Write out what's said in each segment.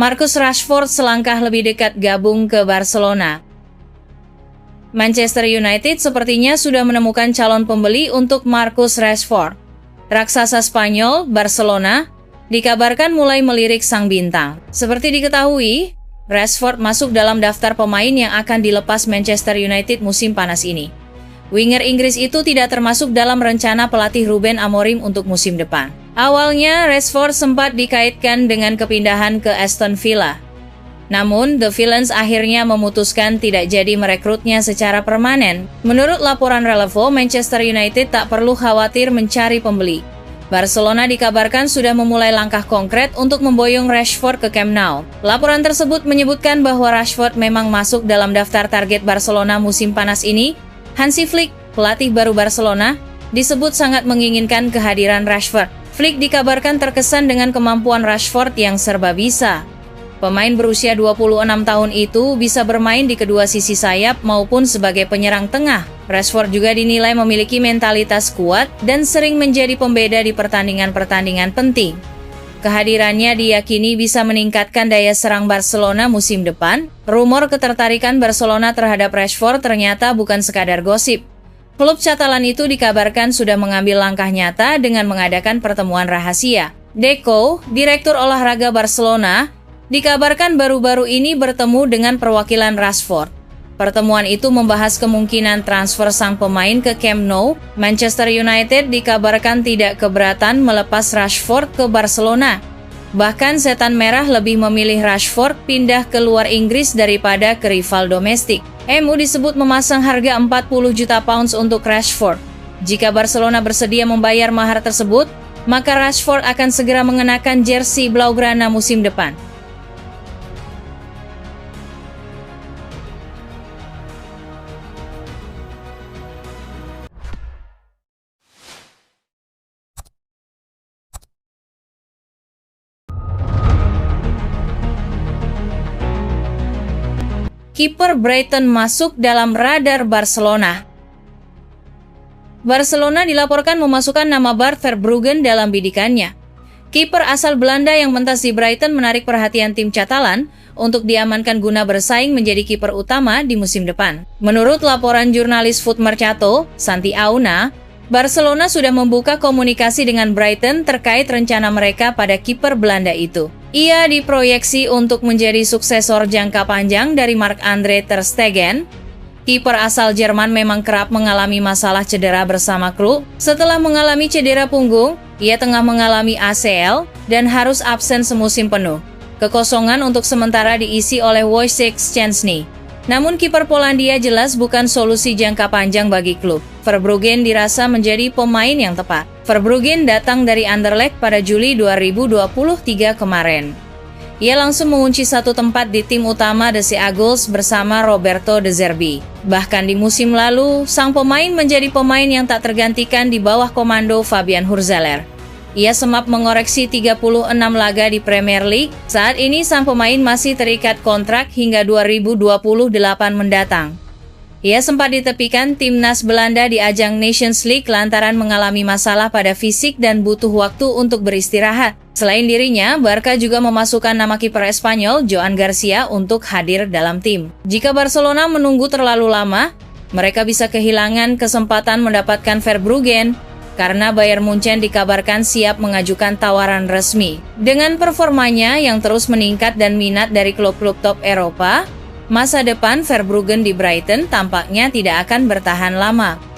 Marcus Rashford selangkah lebih dekat gabung ke Barcelona. Manchester United sepertinya sudah menemukan calon pembeli untuk Marcus Rashford. Raksasa Spanyol, Barcelona, dikabarkan mulai melirik sang bintang. Seperti diketahui, Rashford masuk dalam daftar pemain yang akan dilepas Manchester United musim panas ini. Winger Inggris itu tidak termasuk dalam rencana pelatih Ruben Amorim untuk musim depan. Awalnya, Rashford sempat dikaitkan dengan kepindahan ke Aston Villa. Namun, The Villains akhirnya memutuskan tidak jadi merekrutnya secara permanen. Menurut laporan Relevo, Manchester United tak perlu khawatir mencari pembeli. Barcelona dikabarkan sudah memulai langkah konkret untuk memboyong Rashford ke Camp Nou. Laporan tersebut menyebutkan bahwa Rashford memang masuk dalam daftar target Barcelona musim panas ini. Hansi Flick, pelatih baru Barcelona, disebut sangat menginginkan kehadiran Rashford. Flick dikabarkan terkesan dengan kemampuan Rashford yang serba bisa. Pemain berusia 26 tahun itu bisa bermain di kedua sisi sayap maupun sebagai penyerang tengah. Rashford juga dinilai memiliki mentalitas kuat dan sering menjadi pembeda di pertandingan-pertandingan penting. Kehadirannya diyakini bisa meningkatkan daya serang Barcelona musim depan. Rumor ketertarikan Barcelona terhadap Rashford ternyata bukan sekadar gosip. Klub Catalan itu dikabarkan sudah mengambil langkah nyata dengan mengadakan pertemuan rahasia. Deco, direktur olahraga Barcelona, dikabarkan baru-baru ini bertemu dengan perwakilan Rashford. Pertemuan itu membahas kemungkinan transfer sang pemain ke Camp Nou. Manchester United dikabarkan tidak keberatan melepas Rashford ke Barcelona. Bahkan Setan Merah lebih memilih Rashford pindah ke luar Inggris daripada ke rival domestik. MU disebut memasang harga 40 juta pounds untuk Rashford. Jika Barcelona bersedia membayar mahar tersebut, maka Rashford akan segera mengenakan jersey Blaugrana musim depan. Kiper Brighton masuk dalam radar Barcelona. Barcelona dilaporkan memasukkan nama Bart Verbruggen dalam bidikannya. Kiper asal Belanda yang mentas di Brighton menarik perhatian tim Catalan untuk diamankan guna bersaing menjadi kiper utama di musim depan. Menurut laporan jurnalis Foot Mercato, Santi Auna, Barcelona sudah membuka komunikasi dengan Brighton terkait rencana mereka pada kiper Belanda itu. Ia diproyeksi untuk menjadi suksesor jangka panjang dari Marc-Andre ter Stegen. Kiper asal Jerman memang kerap mengalami masalah cedera bersama klub. Setelah mengalami cedera punggung, ia tengah mengalami ACL dan harus absen semusim penuh. Kekosongan untuk sementara diisi oleh Wojciech Szczęsny. Namun kiper Polandia jelas bukan solusi jangka panjang bagi klub. Verbruggen dirasa menjadi pemain yang tepat. Verbruggen datang dari Anderlecht pada Juli 2023 kemarin. Ia langsung mengunci satu tempat di tim utama The Sea Eagles bersama Roberto De Zerbi. Bahkan di musim lalu, sang pemain menjadi pemain yang tak tergantikan di bawah komando Fabian Hurzeler. Ia sempat mengoreksi 36 laga di Premier League. Saat ini sang pemain masih terikat kontrak hingga 2028 mendatang. Ia sempat ditepikan timnas Belanda di ajang Nations League lantaran mengalami masalah pada fisik dan butuh waktu untuk beristirahat. Selain dirinya, Barca juga memasukkan nama kiper Espanyol Joan Garcia untuk hadir dalam tim. Jika Barcelona menunggu terlalu lama, mereka bisa kehilangan kesempatan mendapatkan Verbruggen karena Bayern Munchen dikabarkan siap mengajukan tawaran resmi. Dengan performanya yang terus meningkat dan minat dari klub-klub top Eropa, masa depan Verbruggen di Brighton tampaknya tidak akan bertahan lama.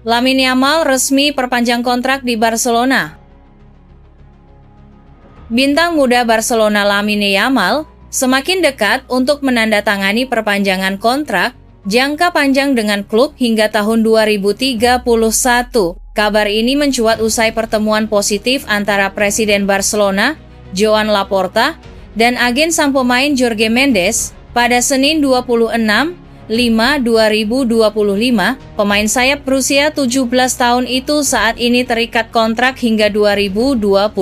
Lamine Yamal resmi perpanjang kontrak di Barcelona. Bintang muda Barcelona Lamine Yamal semakin dekat untuk menandatangani perpanjangan kontrak jangka panjang dengan klub hingga tahun 2031. Kabar ini mencuat usai pertemuan positif antara Presiden Barcelona, Joan Laporta, dan agen sang pemain Jorge Mendes pada Senin 26 pemain sayap berusia 17 tahun itu saat ini terikat kontrak hingga 2026.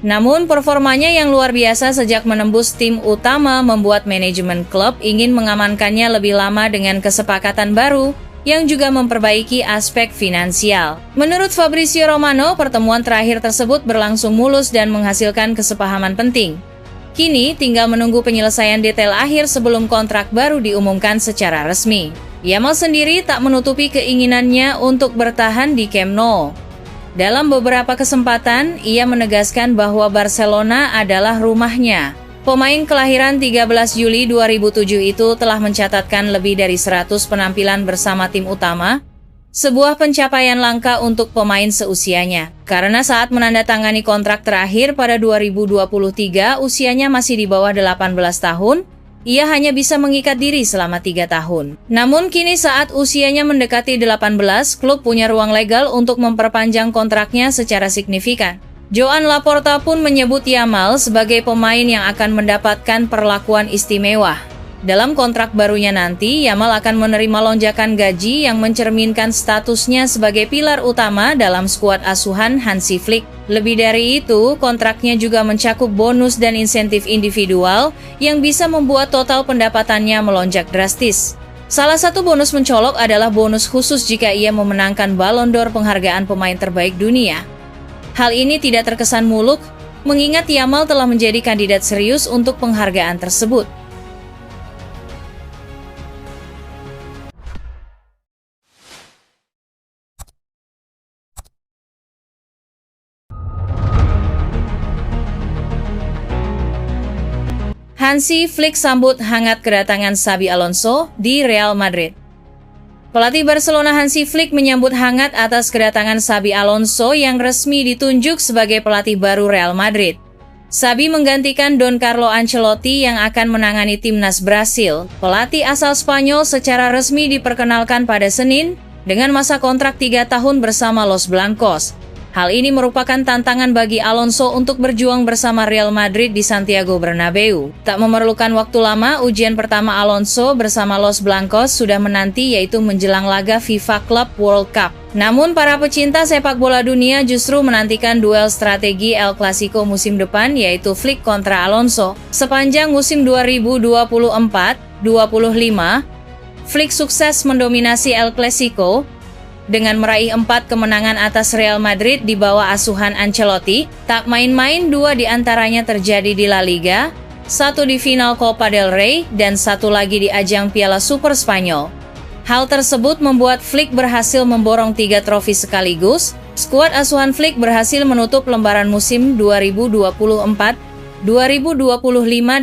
Namun performanya yang luar biasa sejak menembus tim utama membuat manajemen klub ingin mengamankannya lebih lama dengan kesepakatan baru yang juga memperbaiki aspek finansial. Menurut Fabrizio Romano, pertemuan terakhir tersebut berlangsung mulus dan menghasilkan kesepahaman penting. Kini tinggal menunggu penyelesaian detail akhir sebelum kontrak baru diumumkan secara resmi. Yamal sendiri tak menutupi keinginannya untuk bertahan di Camp Nou. Dalam beberapa kesempatan, ia menegaskan bahwa Barcelona adalah rumahnya. Pemain kelahiran 13 Juli 2007 itu telah mencatatkan lebih dari 100 penampilan bersama tim utama, sebuah pencapaian langka untuk pemain seusianya. Karena saat menandatangani kontrak terakhir pada 2023, usianya masih di bawah 18 tahun, ia hanya bisa mengikat diri selama 3 tahun. Namun kini saat usianya mendekati 18, klub punya ruang legal untuk memperpanjang kontraknya secara signifikan. Joan Laporta pun menyebut Yamal sebagai pemain yang akan mendapatkan perlakuan istimewa. Dalam kontrak barunya nanti, Yamal akan menerima lonjakan gaji yang mencerminkan statusnya sebagai pilar utama dalam skuad asuhan Hansi Flick. Lebih dari itu, kontraknya juga mencakup bonus dan insentif individual yang bisa membuat total pendapatannya melonjak drastis. Salah satu bonus mencolok adalah bonus khusus jika ia memenangkan Ballon d'Or, penghargaan pemain terbaik dunia. Hal ini tidak terkesan muluk, mengingat Yamal telah menjadi kandidat serius untuk penghargaan tersebut. Hansi Flick sambut hangat kedatangan Xabi Alonso di Real Madrid. Pelatih Barcelona Hansi Flick menyambut hangat atas kedatangan Xabi Alonso yang resmi ditunjuk sebagai pelatih baru Real Madrid. Xabi menggantikan Don Carlo Ancelotti yang akan menangani timnas Brasil. Pelatih asal Spanyol secara resmi diperkenalkan pada Senin dengan masa kontrak 3 tahun bersama Los Blancos. Hal ini merupakan tantangan bagi Alonso untuk berjuang bersama Real Madrid di Santiago Bernabeu. Tak memerlukan waktu lama, ujian pertama Alonso bersama Los Blancos sudah menanti, yaitu menjelang laga FIFA Club World Cup. Namun para pecinta sepak bola dunia justru menantikan duel strategi El Clasico musim depan, yaitu Flick kontra Alonso. Sepanjang musim 2024-25, Flick sukses mendominasi El Clasico dengan meraih 4 kemenangan atas Real Madrid di bawah asuhan Ancelotti. Tak main-main, 2 diantaranya terjadi di La Liga, 1 di final Copa del Rey, dan 1 lagi di ajang Piala Super Spanyol. Hal tersebut membuat Flick berhasil memborong 3 trofi sekaligus. Skuad asuhan Flick berhasil menutup lembaran musim 2024-2025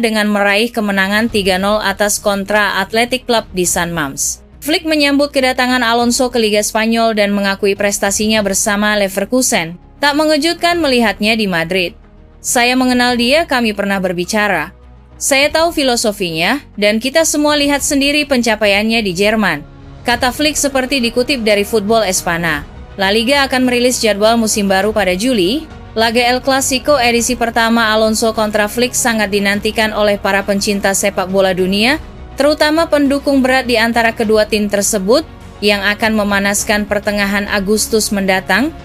dengan meraih kemenangan 3-0 atas kontra Athletic Club di San Mamés. Flick menyambut kedatangan Alonso ke Liga Spanyol dan mengakui prestasinya bersama Leverkusen. Tak mengejutkan melihatnya di Madrid. Saya mengenal dia, kami pernah berbicara. Saya tahu filosofinya, dan kita semua lihat sendiri pencapaiannya di Jerman, kata Flick seperti dikutip dari Football Espana. La Liga akan merilis jadwal musim baru pada Juli. Laga El Clasico edisi pertama Alonso kontra Flick sangat dinantikan oleh para pencinta sepak bola dunia, terutama pendukung berat di antara kedua tim tersebut yang akan memanaskan pertengahan Agustus mendatang.